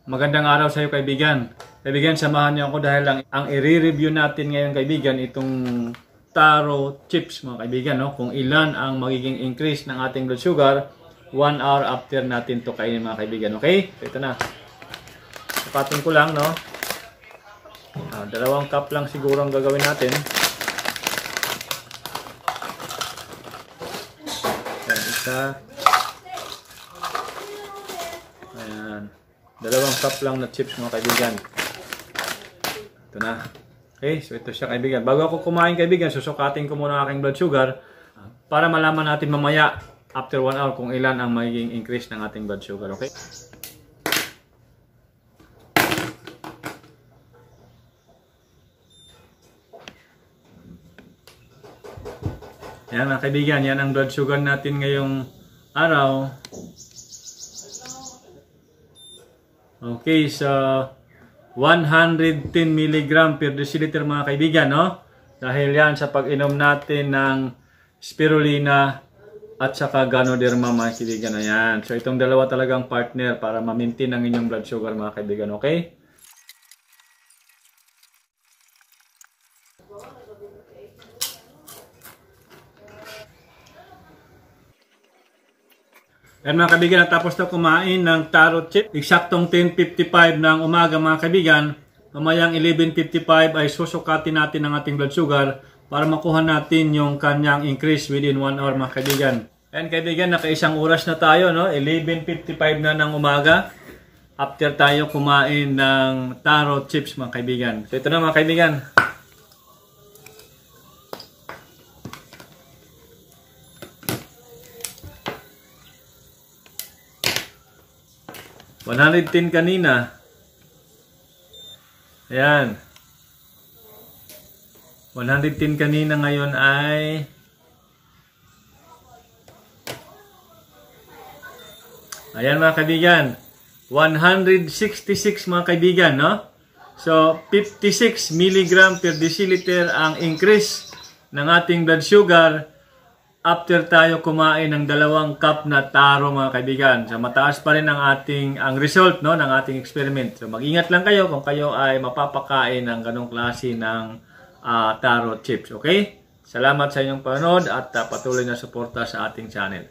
Magandang araw sa iyo kaibigan. Kaibigan, samahan niyo ako dahil ang i-review natin ngayon kaibigan itong taro chips mga kaibigan, no? Kung ilan ang magiging increase ng ating blood sugar 1 hour after natin to kainin mga kaibigan. Okay? So, ito na. Sapatin ko lang, no? 2 cup lang siguro ang gagawin natin. Ayan, isa. Ayan. 2 cup lang na chips mga kaibigan. Ito na. Okay, so ito siya kaibigan. Bago ako kumain kaibigan, susukatin ko muna ang aking blood sugar para malaman natin mamaya after 1 hour kung ilan ang magiging increase ng ating blood sugar. Okay? Yan mga kaibigan, yan ang blood sugar natin ngayong araw. Okay, so 110 mg per deciliter mga kaibigan, no? Dahil yan sa pag-inom natin ng spirulina at saka ganoderma mga kaibigan. Ayan. So itong dalawa talagang partner para ma-maintain ang inyong blood sugar mga kaibigan, okay? Yan mga kaibigan, natapos na kumain ng taro chip. Eksaktong 10:55 ng umaga mga kaibigan. Mamayang 11:55 ay susukatin natin ang ating blood sugar para makuha natin yung kanyang increase within 1 hour mga kaibigan. Yan kaibigan, naka-1 oras na tayo, no? 11:55 na ng umaga. After tayo kumain ng taro chips mga kaibigan. So ito na mga kaibigan. $110 kanina. Ayan. 110 kanina, ngayon ay ayan mga kaibigan. 166 mga kaibigan, no? So 56 mg per deciliter ang increase ng ating blood sugar after tayo kumain ng 2 cup na taro mga kaibigan. So mataas pa rin ang result, no, ng ating experiment. So mag-ingat lang kayo kung kayo ay mapapakain ng ganong klase ng taro chips, okay? Salamat sa inyong panonood at patuloy na suporta sa ating channel.